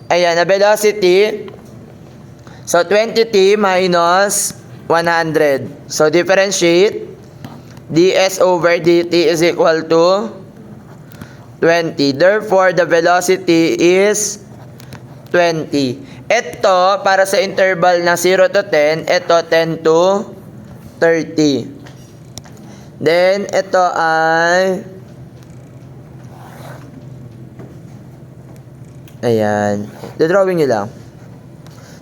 Ayan, na velocity. So, 20t minus 100. So, differentiate. ds over dt is equal to 20. Therefore, the velocity is 20. Ito, para sa interval ng 0 to 10, ito 10 to 30. Then, ito ay... Ayan. The-drawing nyo lang.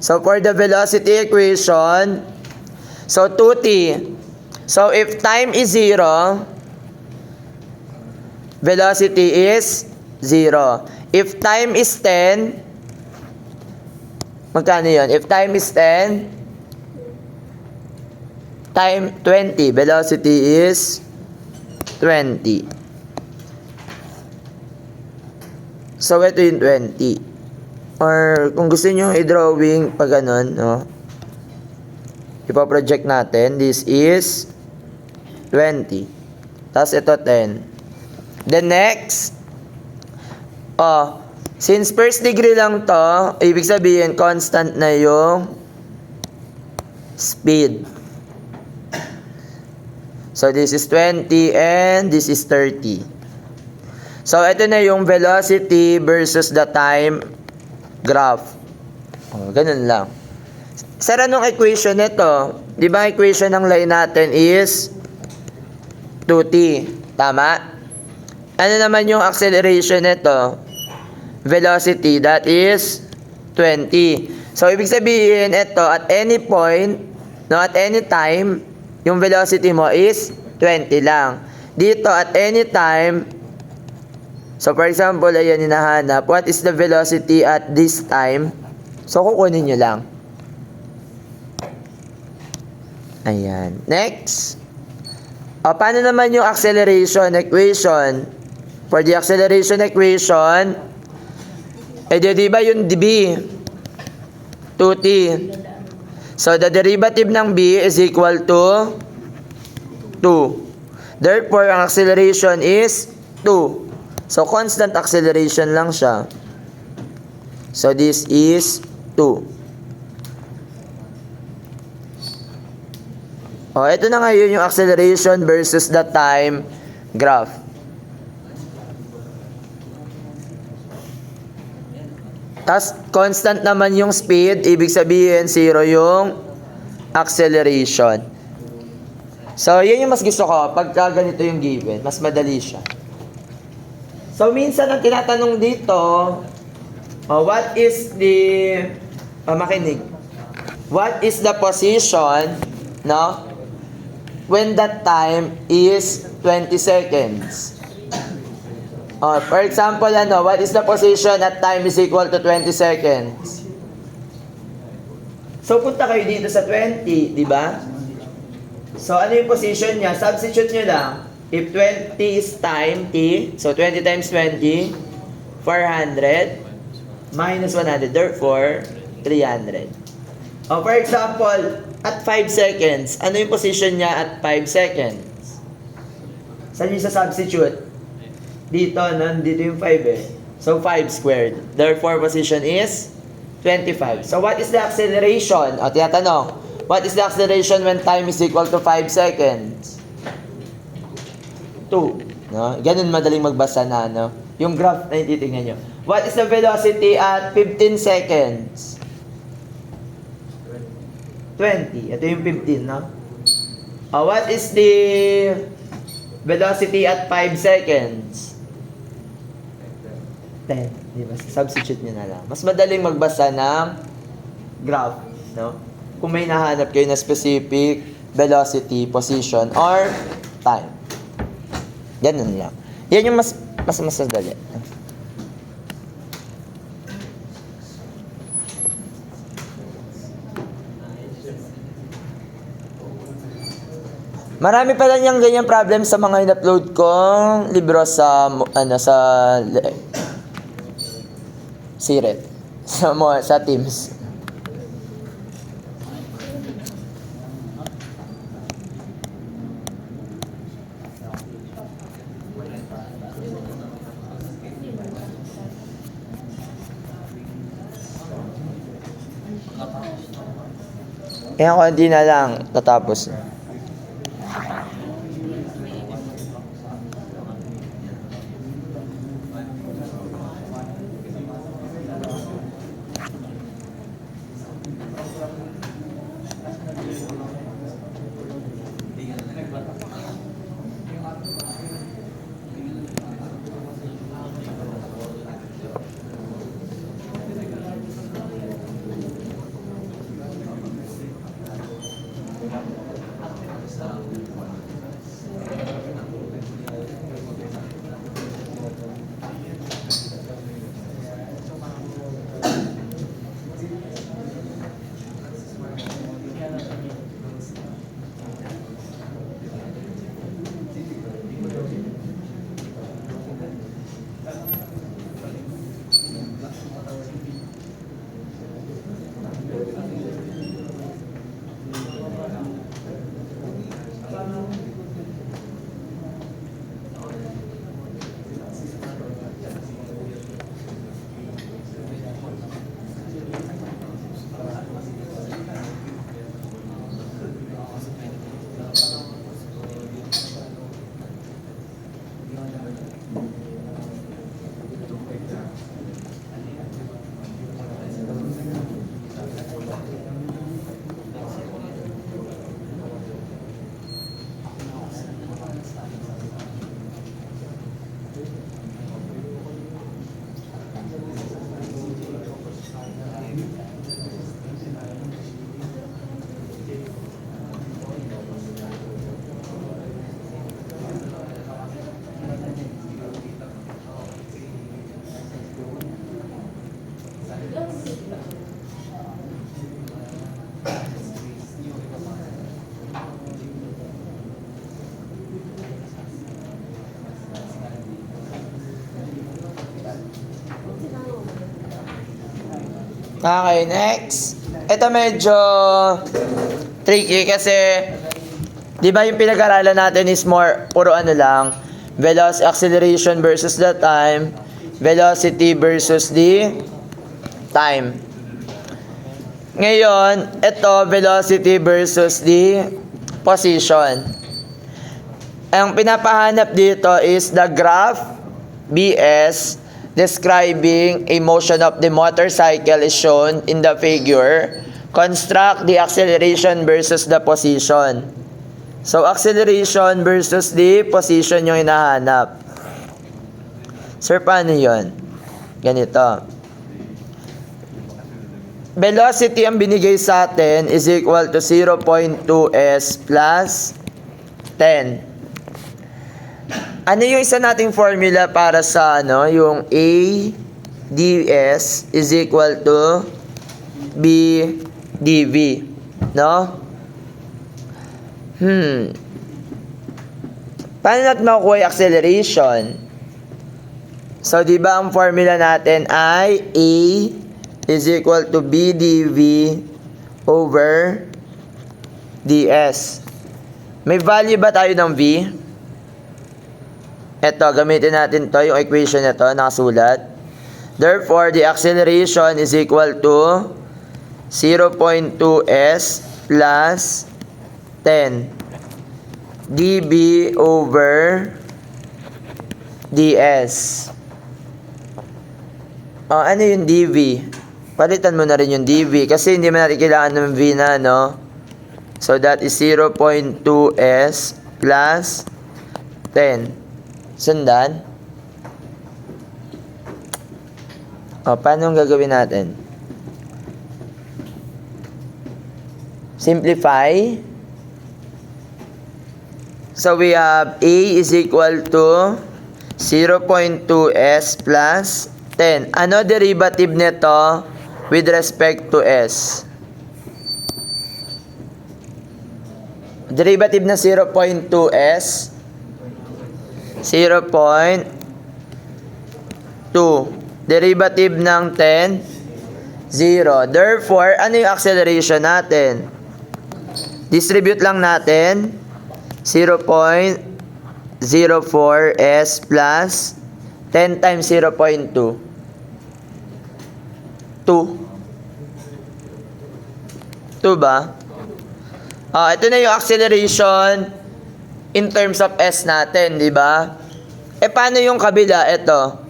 So, for the velocity equation, so 2t. So, if time is 0, velocity is 0. If time is 10, magkano yun? If time is 10, time 20, velocity is 20. So, ito yung 20. Or, kung gusto nyo i-drawing pag ganun, no? Ipaproject natin, this is 20. Tapos, ito 10. Then, next, since first degree lang to, ibig sabihin, constant na yung speed. So, this is 20 and this is 30. So, ito na yung velocity versus the time graph. Ganun lang. Sa anong equation nito? Di ba equation ng line natin is 2t. Tama? Ano naman yung acceleration nito? Velocity, that is 20. So, ibig sabihin, ito, at any point, no, at any time, yung velocity mo is 20 lang. Dito, at any time, so, for example, ayan, hinahanap, what is the velocity at this time? So, kukunin nyo lang. Ayan. Next. Paano naman yung acceleration equation? For the acceleration equation, di ba yung b? 2t. So, the derivative ng b is equal to 2. Therefore, ang acceleration is 2. So, constant acceleration lang siya. So, this is 2. Ito na ngayon yung acceleration versus the time graph. Tapos, constant naman yung speed, ibig sabihin, 0 yung acceleration. So, yun yung mas gusto ko, pagka ganito yung given, mas madali siya. So, minsan ang tinatanong dito, what is the, makinig, what is the position, no, when that time is 20 seconds? For example, what is the position at time is equal to 20 seconds? So, punta kayo dito sa 20, di ba? So, ano yung position niya? Substitute nyo lang. If 20 is time, t, so 20 times 20, 400, minus 100, therefore, 300. For example, at 5 seconds, ano yung position niya at 5 seconds? Saan yung sa substitute? Dito, dito yung 5 eh. So, 5 squared. Therefore, position is 25. So, what is the acceleration? Tinatanong, what is the acceleration when time is equal to 5 seconds? 2. No? Ganun madaling magbasa na, no? Yung graph na titingnan nyo. What is the velocity at 15 seconds? 20. Ito yung 15, no? What is the velocity at 5 seconds? 10. Diba? Substitute nyo na lang. Mas madaling magbasa ng graph, no? Kung may nahanap kayo na specific velocity, position, or time. Ganun lang. Yan yung mas madali. Marami pala niyang ganyan problem sa mga in-upload kong libro sa Siret. Sa Teams. Kaya konti na lang, tatapos. Okay, next. Ito medyo tricky kasi di ba yung pinag-aralan natin is more puro ano lang, velocity, acceleration versus the time, velocity versus the time. Ngayon, ito velocity versus the position. Ang pinapahanap dito is the graph BS describing a motion of the motorcycle is shown in the figure. Construct the acceleration versus the position. So, acceleration versus the position yung hinahanap. Sir, paano yun? Ganito. Velocity ang binigay sa atin is equal to 0.2s plus 10. Ano yung isa nating formula para sa yung A ds is equal to B dV, no? Paano natin makukuha yung acceleration? So, di ba ang formula natin ay A is equal to B dV over ds. May value ba tayo ng V? Ito, gamitin natin to yung equation na to, nakasulat. Therefore, the acceleration is equal to 0.2s plus 10 dB over ds. Ano yung dV? Palitan mo na rin yung dV kasi hindi mo natin kailangan ng V na, no? So, that is 0.2s plus 10. Sundan? Paano ang gagawin natin? Simplify. So, we have A is equal to 0.2s plus 10. Ano derivative nito with respect to s? Derivative na 0.2s 0.2. Derivative ng 10, 0. Therefore, ano yung acceleration natin? Distribute lang natin 0.04s plus 10 times 0.2. 2. 2 ba? Ito na yung acceleration in terms of S natin, di ba? Paano yung kabila? Ito.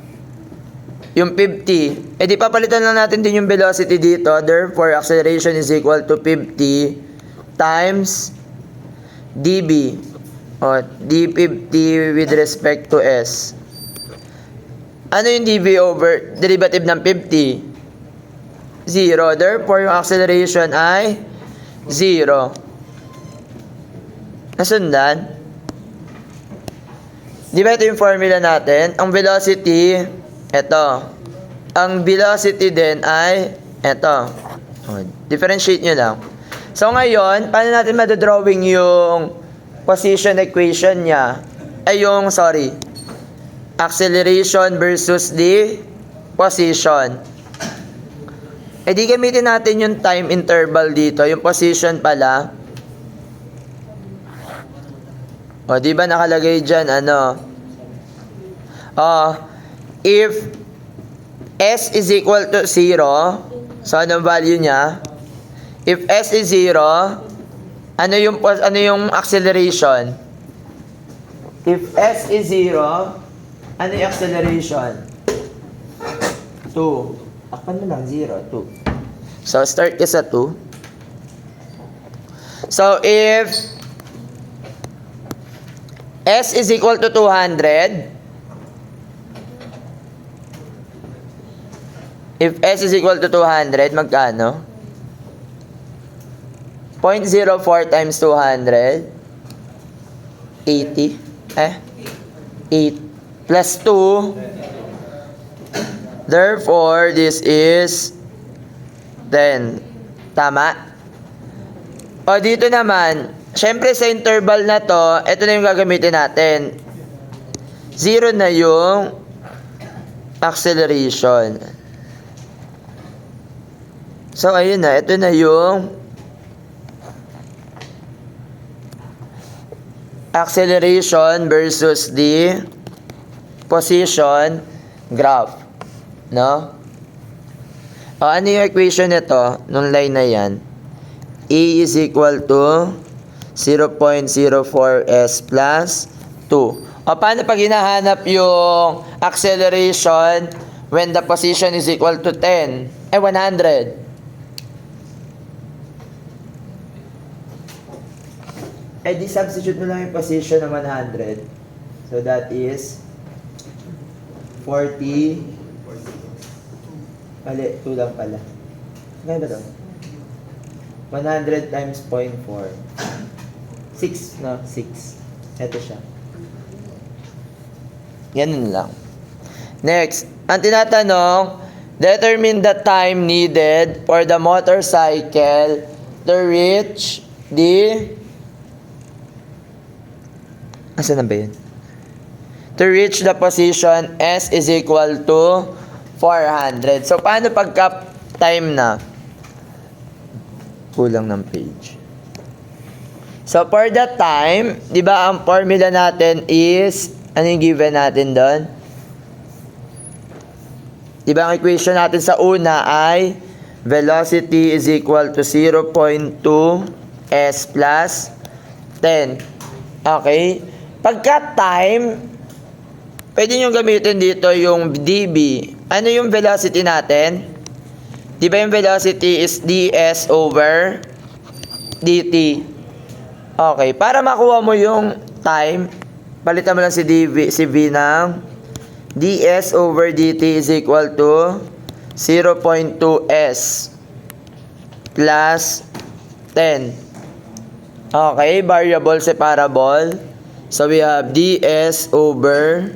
Yung 50. Di papalitan lang natin din yung velocity dito. Therefore, acceleration is equal to 50 times dB. d50 with respect to S. Ano yung dV over derivative ng 50? 0. Therefore, yung acceleration ay 0. Nasundan? Di ba ito yung formula natin? Ang velocity, ito. Ang velocity din ay ito. Differentiate nyo lang. So, ngayon, paano natin madodrawing yung position equation niya? Acceleration versus the position. Di gamitin natin yung time interval dito. Yung position pala. Di ba nakalagay dyan, if S is equal to 0, so anong value niya? If S is 0, ano yung acceleration? If S is 0, ano yung acceleration? 2. Takpan mo lang, 0, 2. So, start ka sa 2. So, if S is equal to 200, if S is equal to 200, magkano? 0.04 times 200, 80. 8 plus 2. Therefore, this is 10. Tama? Dito naman, syempre sa interval na to, ito na yung gagamitin natin. 0 na yung acceleration. So, ayun na. Ito na yung acceleration versus the position graph. No? Ano yung equation nito? Nung line na yan. A is equal to 0.04s plus 2. Paano pag hinahanap yung acceleration when the position is equal to 10? 100. Di substitute mo lang yung position ng 100. So that is 40. Mali, 2 lang pala. Ngayon ba ito? 100 times 0.4. 6, no? 6. Ito siya. Ganun lang. Next, ang tinatanong, determine the time needed for the motorcycle to reach the... Asan na ba yun? To reach the position S is equal to 400. So, paano pagka time na? Kulang ng page. So, for that time, di ba ang formula natin is, ano yung given natin doon? Di ba ang equation natin sa una ay velocity is equal to 0.2 s plus 10. Okay? Pagka time, pwede nyo gamitin dito yung dB. Ano yung velocity natin? Di ba yung velocity is ds over dt? Okay, para makuha mo yung time, palitan mo lang si v ng ds over dt is equal to 0.2s plus 10. Okay, variable separable. So we have ds over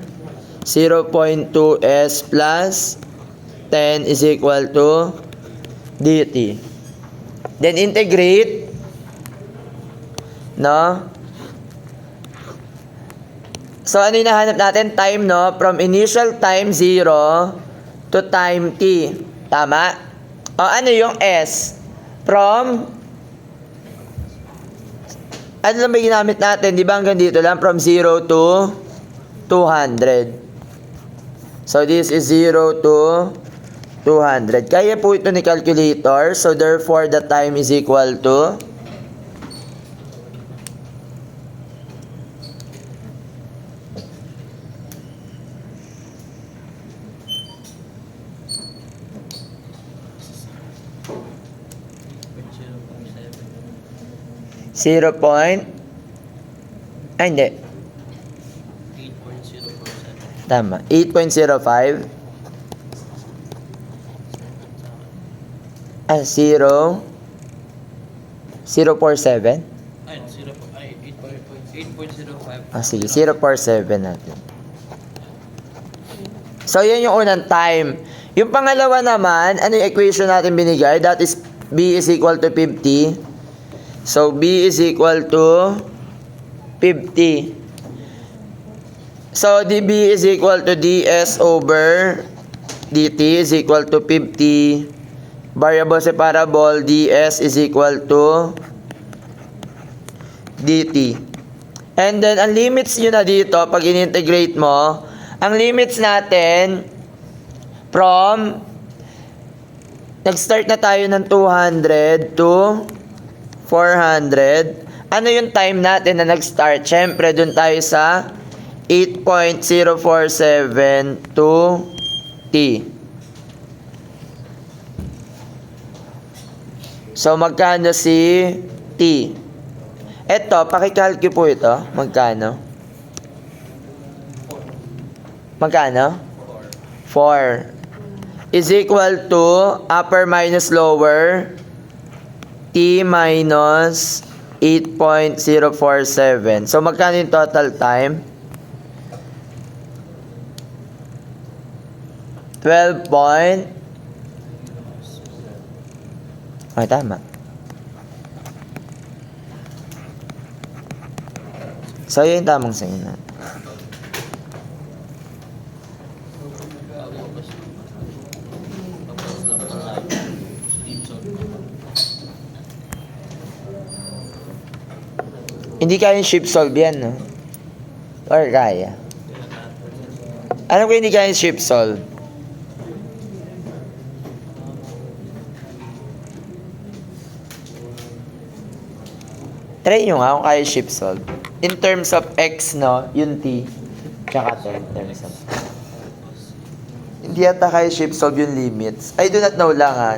0.2s plus 10 is equal to dt. Then integrate, no? So ano yung nahanap natin? Time, no? From initial time 0 to time t. Tama? Ano yung s? From, ano lang ba ginamit natin? Di ba hanggang dito lang? From 0 to 200. So this is 0 to 200. Kaya po ito ni calculator. So, therefore, the time is equal to 0. Hindi. 8.047. Tama. 8.05. 0. 047. Ay, 8.05. Sige. 047 natin. So, yan yung unang time. Yung pangalawa naman, ano yung equation natin binigay? That is, B is equal to 50. So, B is equal to 50. So, dB is equal to ds over dt is equal to 50. Variable separable, ds is equal to dt. And then, ang limits nyo na dito, pag in-integrate mo, ang limits natin, from, nag-start na tayo ng 200 to 400. Ano yung time natin na nag-start? Siyempre, dun tayo sa 8.047 to t. So, magkano si t? Eto, pakikalki po ito. Magkano? Magkano? 4 is equal to upper minus lower t minus 8.047. So, magkano yung total time? 12 point. Ay, tama. So, yun yung tamang sayin na. Hindi kaya yung shift solve yan, no? Or kaya? Alam ko hindi kaya yung shift solve. Try nyo nga kung kaya yung shift solve. In terms of x, no? Yung t. Tsaka to, in terms of... Hindi yata kaya shift solve yung limits. I do not know lang, ha?